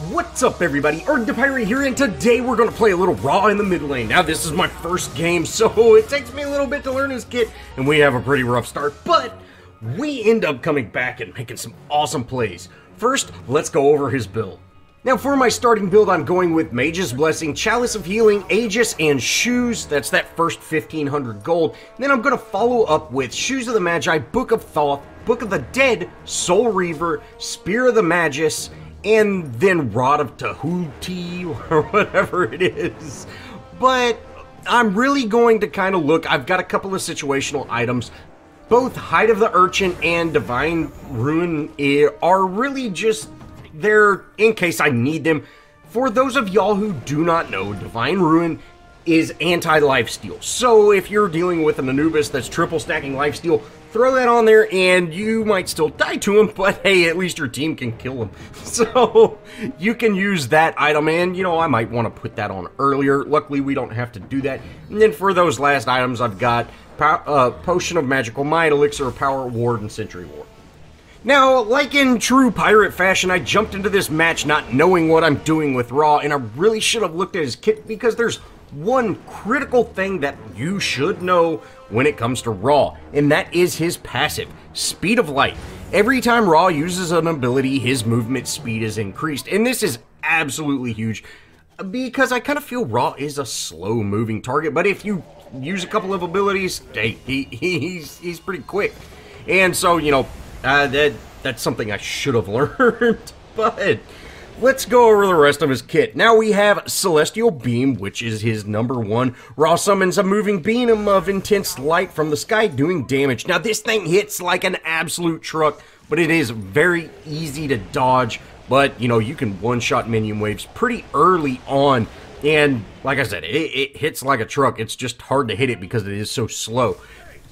What's up, everybody? ArrgThePirate here, and today we're going to play a little Raw in the mid lane. Now, this is my first game, so it takes me a little bit to learn his kit, and we have a pretty rough start, but we end up coming back and making some awesome plays. First, let's go over his build. Now, for my starting build, I'm going with Mage's Blessing, Chalice of Healing, Aegis, and Shoes. That's that first 1,500 gold. Then I'm going to follow up with Shoes of the Magi, Book of Thoth, Book of the Dead, Soul Reaver, Spear of the Magus, and then Rod of Tahuti, or whatever it is. But I'm really going to kind of look, I've got a couple of situational items. Both Hide of the Urchin and Divine Ruin are really just there in case I need them. For those of y'all who do not know, Divine Ruin is anti-lifesteal. So if you're dealing with an Anubis that's triple stacking lifesteal, throw that on there and you might still die to him, but hey, at least your team can kill him. So you can use that item, and you know, I might want to put that on earlier. Luckily, we don't have to do that. And then for those last items, I've got Potion of Magical Might, Elixir of Power, Ward, and Sentry Ward. Now, like in true pirate fashion, I jumped into this match not knowing what I'm doing with Raw, and I really should have looked at his kit because there's one critical thing that you should know when it comes to Raw, and that is his passive, Speed of Light. Every time Raw uses an ability, his movement speed is increased, and this is absolutely huge because I kind of feel Raw is a slow-moving target, but if you use a couple of abilities, hey, he's pretty quick. And so, you know, that's something I should have learned, but let's go over the rest of his kit. Now we have Celestial Beam, which is his #1. Raw summons a moving beam of intense light from the sky, doing damage. Now this thing hits like an absolute truck, but it is very easy to dodge. But, you know, you can one-shot minion waves pretty early on. And, like I said, it hits like a truck. It's just hard to hit it because it is so slow.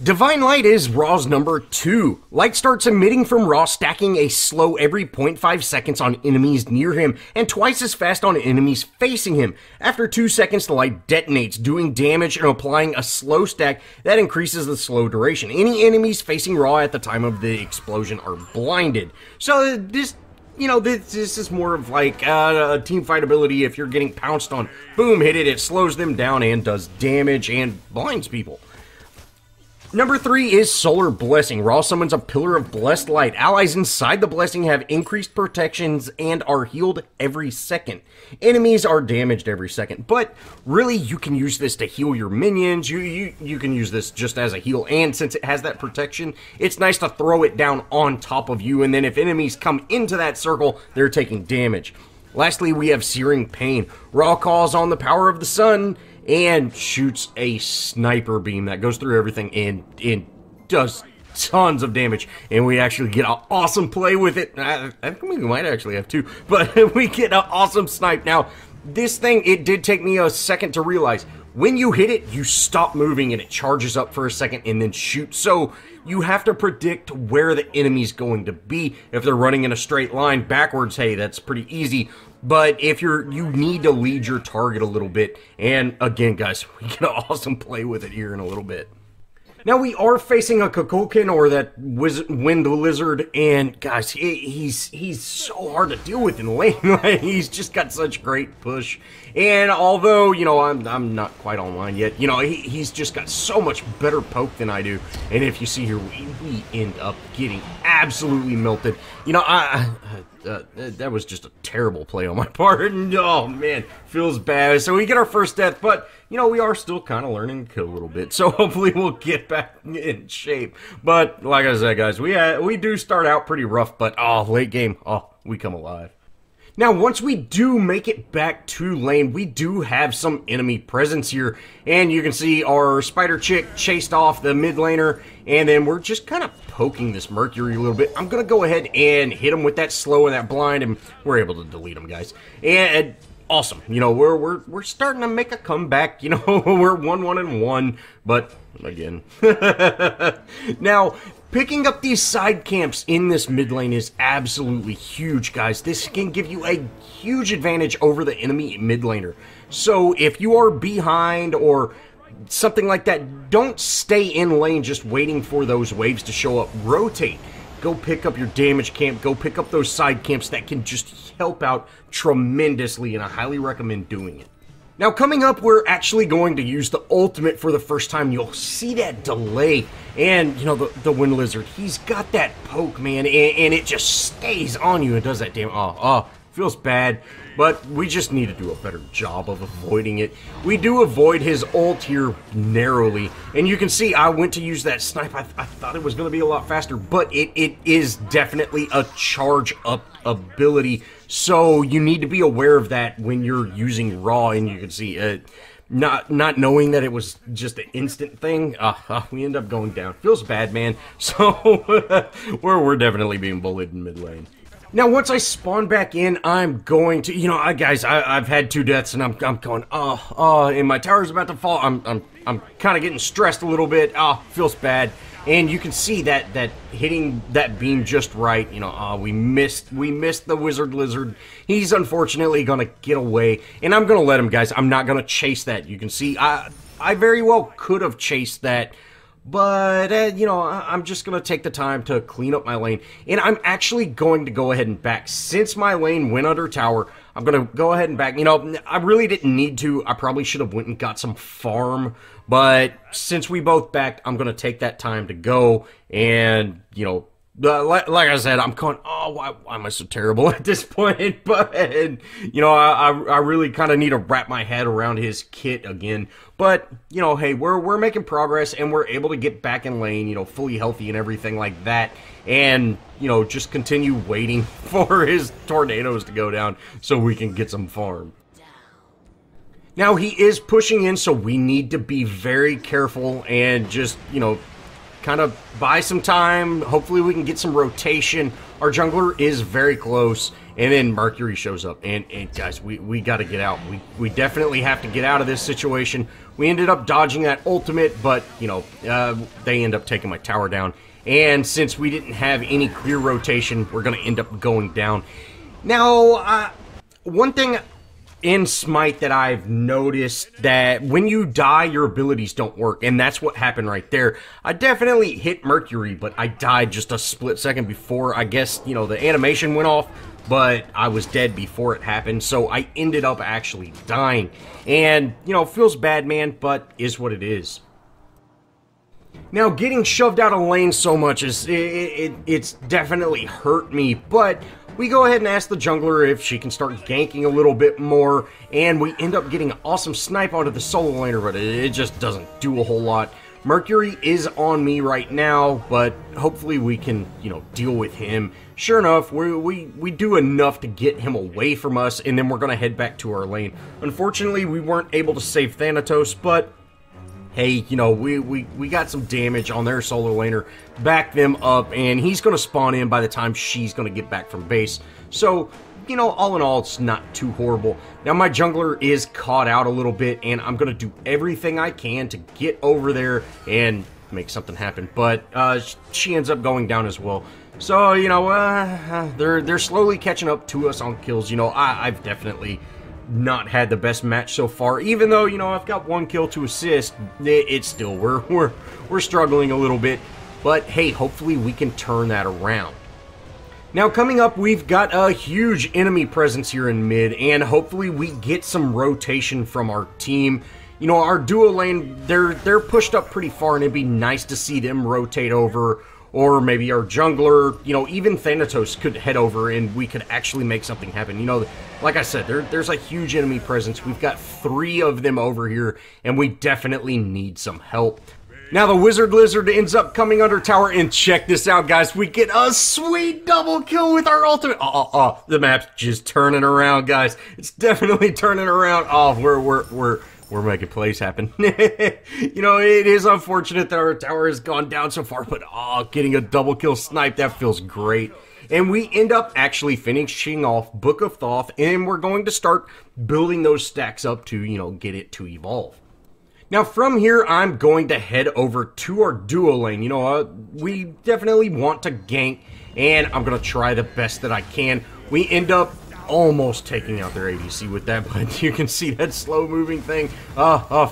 Divine Light is Raw's #2. Light starts emitting from Raw, stacking a slow every 0.5 seconds on enemies near him, and twice as fast on enemies facing him. After 2 seconds, the light detonates, doing damage and applying a slow stack that increases the slow duration. Any enemies facing Raw at the time of the explosion are blinded. So this, you know, this is more of like a team fight ability. If you're getting pounced on, boom, hit it, it slows them down and does damage and blinds people. #3 is Solar Blessing. Raw summons a Pillar of Blessed Light. Allies inside the blessing have increased protections and are healed every second. Enemies are damaged every second, but really you can use this to heal your minions. You can use this just as a heal, and since it has that protection, it's nice to throw it down on top of you, and then if enemies come into that circle, they're taking damage. Lastly, we have Searing Pain. Raw calls on the power of the sun and shoots a sniper beam that goes through everything and does tons of damage. And we actually get an awesome play with it. I think we might actually have two, but we get an awesome snipe. Now, this thing, it did take me a second to realize. When you hit it, you stop moving and it charges up for a second and then shoots. So you have to predict where the enemy's going to be. If they're running in a straight line backwards, hey, that's pretty easy. But if you need to lead your target a little bit. And again, guys, we get an awesome play with it here in a little bit. Now, we are facing a Kukulkan, or that Wind Lizard, and guys, he's so hard to deal with in lane. He's just got such great push, and although, you know, I'm not quite online yet, you know, he's just got so much better poke than I do, and if you see here, we end up getting absolutely melted. You know, that was just a terrible play on my part, and oh man, feels bad. So we get our first death, but you know, we are still kind of learning to kill a little bit, so hopefully we'll get back in shape. But like I said, guys, we do start out pretty rough, but oh, late game, oh, we come alive. Now, once we do make it back to lane, we do have some enemy presence here, and you can see our spider chick chased off the mid laner, and then we're just kind of poking this Mercury a little bit. I'm gonna go ahead and hit him with that slow and that blind, and we're able to delete him, guys. And awesome, you know, we're starting to make a comeback. You know, we're 1-1-1, but again, now picking up these side camps in this mid lane is absolutely huge, guys. This can give you a huge advantage over the enemy mid laner. So if you are behind or something like that, don't stay in lane just waiting for those waves to show up. Rotate. go pick up your damage camp, go pick up those side camps. That can just help out tremendously, and I highly recommend doing it. Now, coming up, we're actually going to use the ultimate for the first time. You'll see that delay, and, you know, the Wind Lizard, he's got that poke, man, and it just stays on you and does that damage. Feels bad, but we just need to do a better job of avoiding it. We do avoid his ult here narrowly, and you can see I went to use that snipe. I thought it was going to be a lot faster, but it is definitely a charge-up ability, so you need to be aware of that when you're using Raw, and you can see not knowing that it was just an instant thing, we end up going down. Feels bad, man. So we're definitely being bullied in mid lane. Now, once I spawn back in, I'm going to, you know, guys, I've had 2 deaths, and I'm going, and my tower's about to fall. I'm kind of getting stressed a little bit. Feels bad. And you can see that hitting that beam just right, you know, we missed the Wizard Lizard. He's unfortunately gonna get away, and I'm gonna let him, guys. I'm not gonna chase that. You can see, I very well could have chased that, but, you know, I'm just going to take the time to clean up my lane. And I'm actually going to go ahead and back. Since my lane went under tower, I'm going to go ahead and back. You know, I really didn't need to. I probably should have went and got some farm. But since we both backed, I'm going to take that time to go. And, you know, like I said, I'm going, why am I so terrible at this point? But, you know, I really kind of need to wrap my head around his kit again. But, you know, hey, we're making progress, and we're able to get back in lane, you know, fully healthy and everything like that. And, you know, just continue waiting for his tornadoes to go down so we can get some farm. Now, he is pushing in, so we need to be very careful and just, you know, kind of buy some time. Hopefully we can get some rotation. Our jungler is very close, and then Mercury shows up, and guys, we got to get out. We definitely have to get out of this situation. We ended up dodging that ultimate, but, you know, they end up taking my tower down, and since we didn't have any clear rotation, we're going to end up going down. Now, one thing in Smite that I've noticed, that when you die, your abilities don't work, and that's what happened right there. I definitely hit Mercury, but I died just a split second before, I guess, you know, the animation went off, but I was dead before it happened, so I ended up actually dying. And, you know, feels bad, man, but is what it is. Now, getting shoved out of lane so much is, it's definitely hurt me, but we go ahead and ask the jungler if she can start ganking a little bit more, and we end up getting an awesome snipe onto the solo laner, but it just doesn't do a whole lot. Mercury is on me right now, but hopefully we can, you know, deal with him. Sure enough, we do enough to get him away from us, and then we're going to head back to our lane. Unfortunately, we weren't able to save Thanatos, but hey, you know, we got some damage on their solo laner, back them up, and he's going to spawn in by the time she's going to get back from base. So, you know, all in all, it's not too horrible. Now, my jungler is caught out a little bit, and I'm going to do everything I can to get over there and make something happen. But she ends up going down as well. So, you know, they're slowly catching up to us on kills. You know, I've definitely not had the best match so far, even though, you know, I've got 1 kill to assist. It's still, we're struggling a little bit, but hey, hopefully we can turn that around. Now, coming up, we've got a huge enemy presence here in mid, and hopefully we get some rotation from our team. You know, our duo lane, they're pushed up pretty far, and it'd be nice to see them rotate over. Or maybe our jungler, you know, even Thanatos could head over and we could actually make something happen. You know, like I said, there's a huge enemy presence. We've got 3 of them over here, and we definitely need some help. Now, the Wizard Lizard ends up coming under tower, and check this out, guys. We get a sweet double kill with our ultimate. The map's just turning around, guys. It's definitely turning around. We're making plays happen. You know, it is unfortunate that our tower has gone down so far, but getting a double kill snipe, that feels great. And we end up actually finishing off Book of Thoth, and we're going to start building those stacks up to, you know, get it to evolve. Now, from here, I'm going to head over to our duo lane. You know, we definitely want to gank, and I'm going to try the best that I can. We end up almost taking out their ADC with that, but you can see that slow moving thing.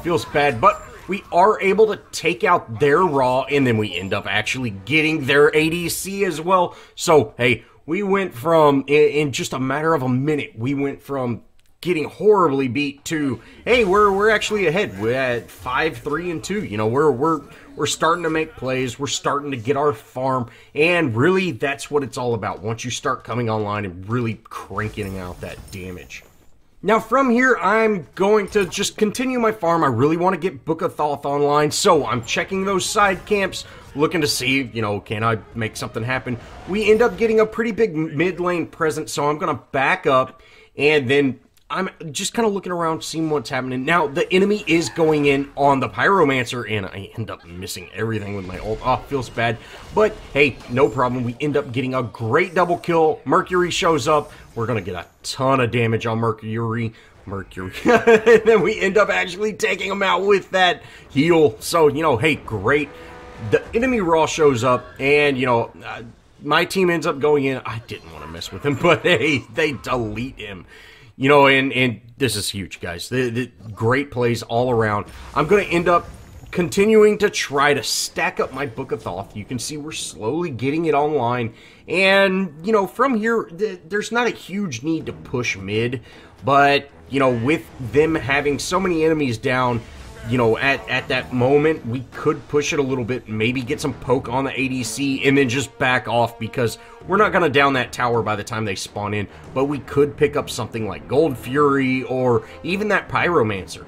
Feels bad, but we are able to take out their Raw, and then we end up actually getting their ADC as well. So, hey, we went from, in just a matter of a minute, we went from getting horribly beat to, hey, we're actually ahead. We're at 5-3-2. You know, we're starting to make plays. We're starting to get our farm, and really, that's what it's all about. Once you start coming online and really cranking out that damage. Now, from here, I'm going to just continue my farm. I really want to get Book of Thoth online, so I'm checking those side camps, looking to see, you know, can I make something happen? We end up getting a pretty big mid lane presence, so I'm going to back up, and then I'm just kind of looking around, seeing what's happening. Now, the enemy is going in on the Pyromancer, and I end up missing everything with my ult. Oh, feels bad. But, hey, no problem. We end up getting a great double kill. Mercury shows up. We're going to get a ton of damage on Mercury. And then we end up actually taking him out with that heal. So, you know, hey, great. The enemy Raw shows up, and, you know, my team ends up going in. I didn't want to mess with him, but, hey, they delete him. You know, and this is huge, guys. The great plays all around. I'm going to end up continuing to try to stack up my Book of Thoth. You can see we're slowly getting it online. And, you know, from here, there's not a huge need to push mid. But, you know, with them having so many enemies down, you know, at that moment, we could push it a little bit, maybe get some poke on the ADC, and then just back off, because we're not going to down that tower by the time they spawn in, but we could pick up something like Gold Fury, or even that Pyromancer.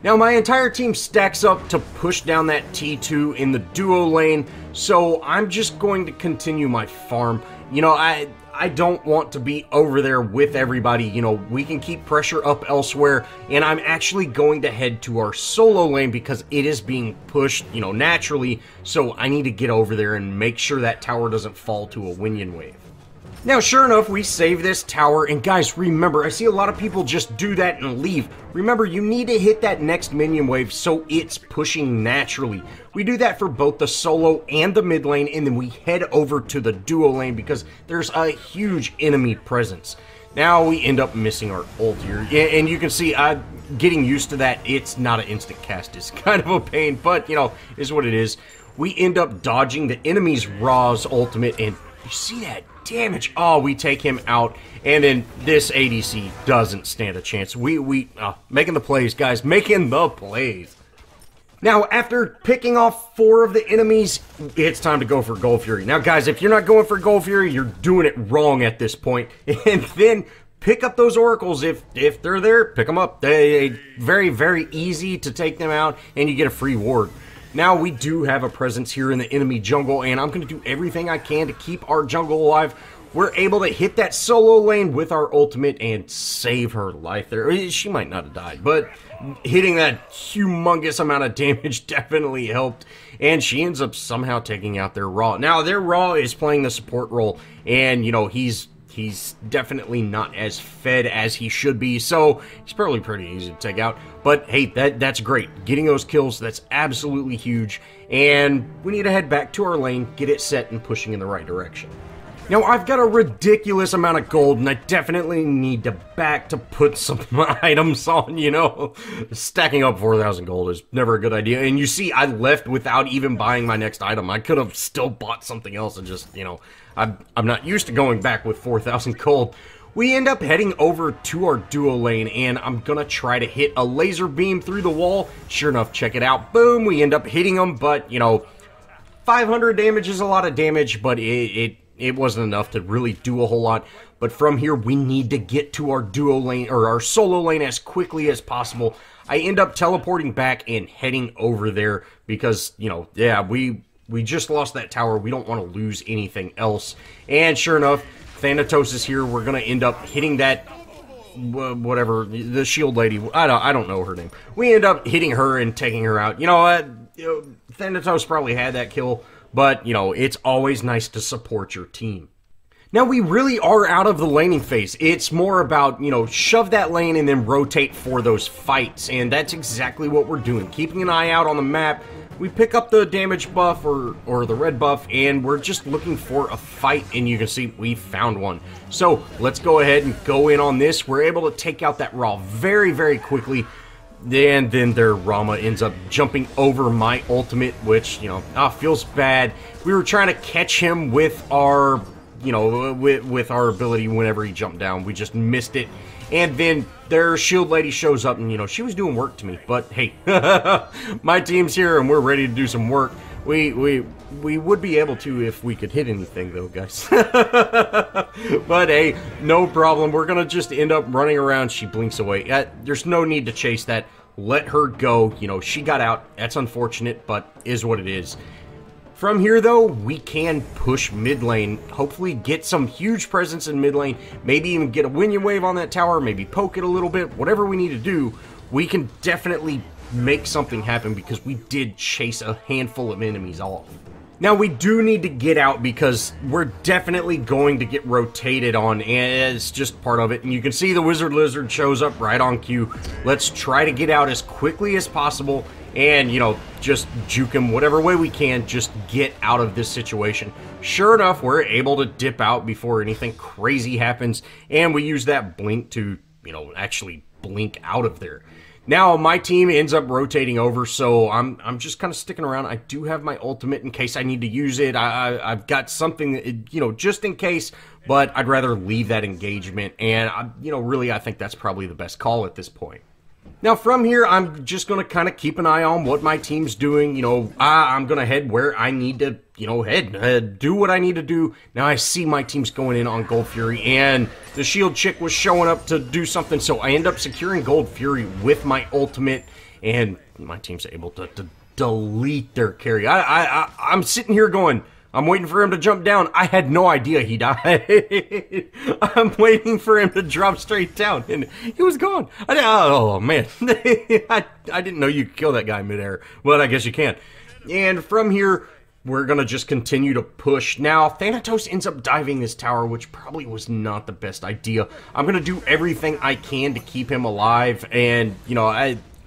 Now, my entire team stacks up to push down that T2 in the duo lane, so I'm just going to continue my farm. You know, I don't want to be over there with everybody. You know, we can keep pressure up elsewhere, and I'm actually going to head to our solo lane because it is being pushed, you know, naturally, so I need to get over there and make sure that tower doesn't fall to a Winion wave. Now, sure enough, we save this tower, and guys, remember, I see a lot of people just do that and leave. Remember, you need to hit that next minion wave so it's pushing naturally. We do that for both the solo and the mid lane, and then we head over to the duo lane because there's a huge enemy presence. Now, we end up missing our ult here, and you can see, getting used to that, it's not an instant cast. It's kind of a pain, but, you know, is what it is. We end up dodging the enemy's Raw's ultimate, and you see that damage. Oh, we take him out, and then this ADC doesn't stand a chance. Making the plays, guys, making the plays. Now, after picking off 4 of the enemies, it's time to go for Gold Fury. Now, guys, if you're not going for Gold Fury, you're doing it wrong at this point. And then pick up those oracles if they're there. Pick them up. They very, very easy to take them out, and you get a free ward. Now, we do have a presence here in the enemy jungle, and I'm going to do everything I can to keep our jungle alive. We're able to hit that solo lane with our ultimate and save her life there. She might not have died, but hitting that humongous amount of damage definitely helped, and she ends up somehow taking out their Raw. Now, their Raw is playing the support role, and, you know, he's definitely not as fed as he should be, so he's probably pretty easy to take out. But hey, that's great. Getting those kills, that's absolutely huge. And we need to head back to our lane, get it set, and pushing in the right direction. Now, I've got a ridiculous amount of gold, and I definitely need to back to put some items on, you know. Stacking up 4,000 gold is never a good idea. And you see, I left without even buying my next item. I could have still bought something else and just, you know, I'm not used to going back with 4,000 gold. We end up heading over to our duo lane, and I'm gonna try to hit a laser beam through the wall. Sure enough, check it out. Boom, we end up hitting them, but, you know, 500 damage is a lot of damage, but it wasn't enough to really do a whole lot. But from here, we need to get to our duo lane, or our solo lane, as quickly as possible. I end up teleporting back and heading over there because, you know, yeah, we just lost that tower. We don't want to lose anything else. And sure enough, Thanatos is here. We're going to end up hitting that, whatever, the shield lady. I don't know her name. We end up hitting her and taking her out. You know what? Thanatos probably had that kill. But, you know, it's always nice to support your team. Now, we really are out of the laning phase. It's more about, you know, shove that lane and then rotate for those fights. And that's exactly what we're doing. Keeping an eye out on the map. We pick up the damage buff or the red buff, and we're just looking for a fight. And you can see we found one. So, let's go ahead and go in on this. We're able to take out that Raw very, very quickly. And then their Rama ends up jumping over my ultimate, which, you know, feels bad. We were trying to catch him with our, you know, with our ability whenever he jumped down. We just missed it. And then their shield lady shows up, and, you know, she was doing work to me. But, hey, my team's here, and we're ready to do some work. We would be able to if we could hit anything, though, guys. But, hey, no problem. We're going to just end up running around. She blinks away. There's no need to chase that. Let her go. You know, she got out. That's unfortunate, but is what it is. From here, though, we can push mid lane, hopefully get some huge presence in mid lane, maybe even get a Winion Wave on that tower, maybe poke it a little bit, whatever we need to do, we can definitely make something happen because we did chase a handful of enemies off. Now, we do need to get out because we're definitely going to get rotated on, and it's just part of it. And you can see the Wizard Lizard shows up right on cue. Let's try to get out as quickly as possible and, you know, just juke him whatever way we can, just get out of this situation. Sure enough, we're able to dip out before anything crazy happens, and we use that blink to, you know, actually blink out of there. Now, my team ends up rotating over, so I'm just kind of sticking around. I do have my ultimate in case I need to use it. I've got something, you know, just in case, but I'd rather leave that engagement, and, you know, really, I think that's probably the best call at this point. Now, from here, I'm just going to kind of keep an eye on what my team's doing. You know, I'm going to head where I need to, you know, do what I need to do. Now, I see my team's going in on Gold Fury, and the shield chick was showing up to do something, so I end up securing Gold Fury with my ultimate, and my team's able to delete their carry. I'm sitting here going, I'm waiting for him to jump down. I had no idea he died. I'm waiting for him to drop straight down, and he was gone. Oh, man. I didn't know you could kill that guy midair. Well, I guess you can. And from here, we're going to just continue to push. Now, Thanatos ends up diving this tower, which probably was not the best idea. I'm going to do everything I can to keep him alive, and, you know,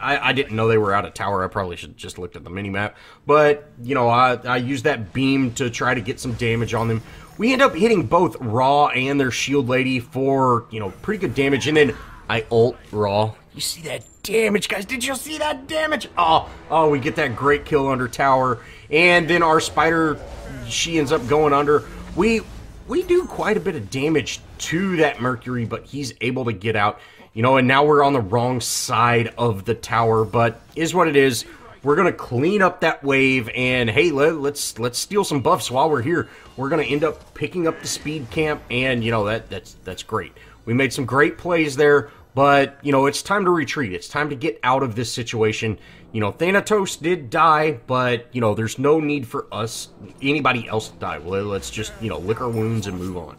I didn't know they were out of tower. I probably should have just looked at the minimap. But, you know, I used that beam to try to get some damage on them. We end up hitting both Raw and their shield lady for, you know, pretty good damage. And then I ult Raw. You see that damage, guys? Did you see that damage? Oh, we get that great kill under tower. And then our spider, she ends up going under. We do quite a bit of damage to that Mercury, but he's able to get out. You know, and now we're on the wrong side of the tower, but is what it is. We're going to clean up that wave, and hey, let's steal some buffs while we're here. We're going to end up picking up the speed camp, and, you know, that's great. We made some great plays there, but, you know, it's time to retreat. It's time to get out of this situation. You know, Thanatos did die, but, you know, there's no need for anybody else to die. Well, let's just, you know, lick our wounds and move on.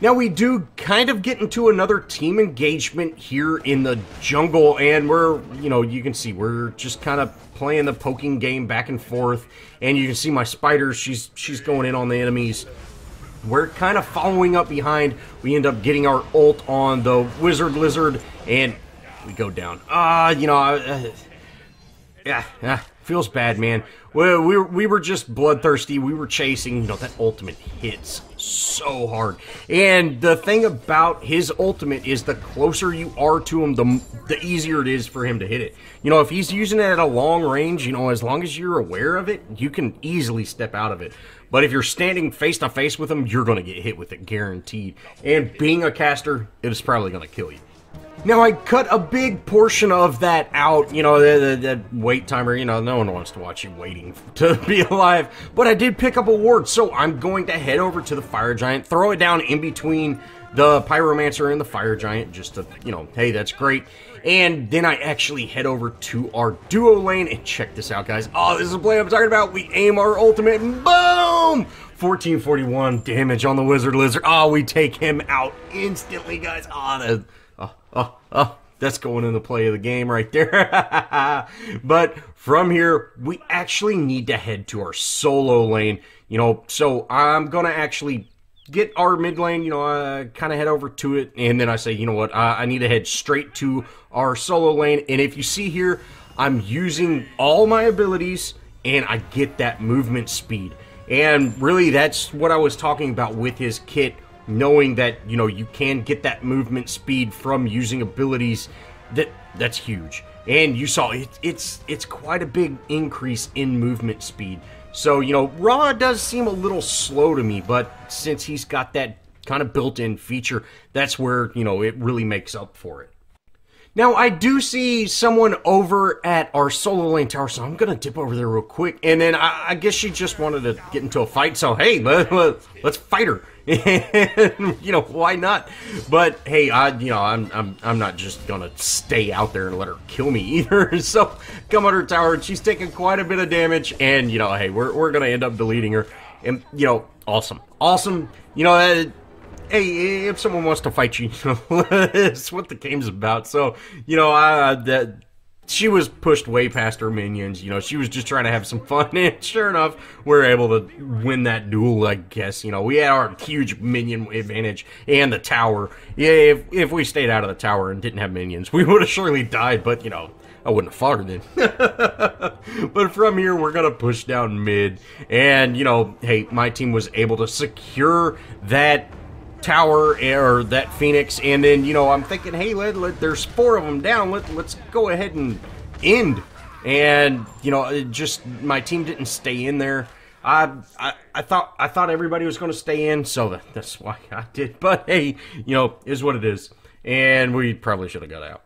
Now, we do kind of get into another team engagement here in the jungle, and we're, you know, you can see we're just kind of playing the poking game back and forth, and you can see my spider, she's going in on the enemies. We're kind of following up behind. We end up getting our ult on the Wizard Lizard, and we go down. You know, yeah, feels bad, man. Well, we were just bloodthirsty. We were chasing. You know, that ultimate hits so hard. And the thing about his ultimate is the closer you are to him, the easier it is for him to hit it. You know, if he's using it at a long range, you know, as long as you're aware of it, you can easily step out of it. But if you're standing face to face with him, you're going to get hit with it, guaranteed. And being a caster, it is probably going to kill you. Now, I cut a big portion of that out, you know, the wait timer, you know, no one wants to watch you waiting to be alive, but I did pick up a ward, so I'm going to head over to the Fire Giant, throw it down in between the Pyromancer and the Fire Giant, just to, you know, hey, that's great, and then I actually head over to our duo lane, and check this out, guys. Oh, this is a play I'm talking about. We aim our ultimate, and boom! 1441 damage on the Wizard Lizard. Oh, we take him out instantly, guys. Oh, that's going in the play of the game right there. But from here, we actually need to head to our solo lane, you know, so I'm going to actually get our mid lane, you know, kind of head over to it, and then I say, you know what, I need to head straight to our solo lane, and if you see here, I'm using all my abilities, and I get that movement speed, and really, that's what I was talking about with his kit, knowing that, you know, you can get that movement speed from using abilities, that's huge. and you saw it's quite a big increase in movement speed. So, you know, Raw does seem a little slow to me, but since he's got that kind of built-in feature, that's where, you know, it really makes up for it. Now, I do see someone over at our solo lane tower, so I'm going to dip over there real quick. And then I guess she just wanted to get into a fight, so hey, let's fight her. And, you know, why not? But hey, you know, I'm not just going to stay out there and let her kill me either. So come on her tower, and she's taking quite a bit of damage, and, you know, hey, we're going to end up deleting her. And, you know, awesome. You know, hey, if someone wants to fight you, you know, it's what the game's about. So, you know, that she was pushed way past her minions. You know, she was just trying to have some fun, and sure enough, we're able to win that duel, I guess. You know, we had our huge minion advantage and the tower. Yeah, if we stayed out of the tower and didn't have minions, we would have surely died, but, you know, I wouldn't have fought her then. But from here, we're going to push down mid. And, you know, hey, my team was able to secure that tower or that Phoenix, and then, you know, I'm thinking, hey, there's 4 of them down, let's go ahead and end. And, you know, just my team didn't stay in there. I thought everybody was going to stay in, so that's why I did. But hey, you know, is what it is, and we probably should have got out.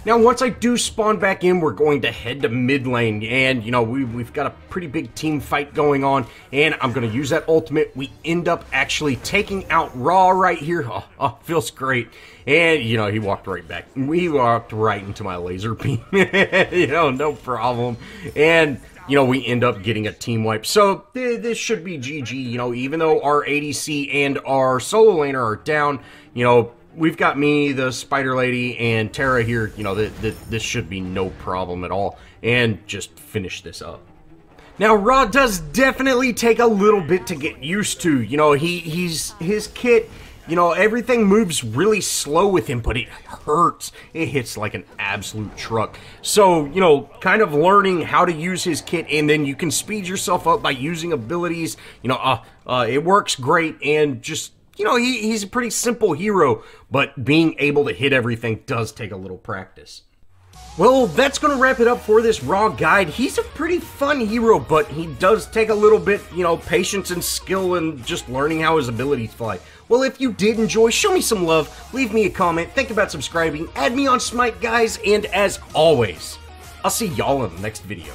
Now, once I do spawn back in, we're going to head to mid lane, and, you know, we've got a pretty big team fight going on, and I'm going to use that ultimate. We end up actually taking out Raw right here. Oh, feels great. And, you know, he walked right back. We walked right into my laser beam. You know, no problem. And, you know, we end up getting a team wipe. So, this should be GG, you know, even though our ADC and our solo laner are down, you know, we've got me, the Spider Lady, and Tara here. You know, this should be no problem at all. And just finish this up. Now, Raw does definitely take a little bit to get used to. You know, his kit, you know, everything moves really slow with him, but it hurts. It hits like an absolute truck. So, you know, kind of learning how to use his kit, and then you can speed yourself up by using abilities. You know, it works great, and just, you know, he's a pretty simple hero, but being able to hit everything does take a little practice. Well, that's going to wrap it up for this Raw guide. He's a pretty fun hero, but he does take a little bit, you know, patience and skill and just learning how his abilities fly. Well, if you did enjoy, show me some love, leave me a comment, think about subscribing, add me on Smite, guys, and as always, I'll see y'all in the next video.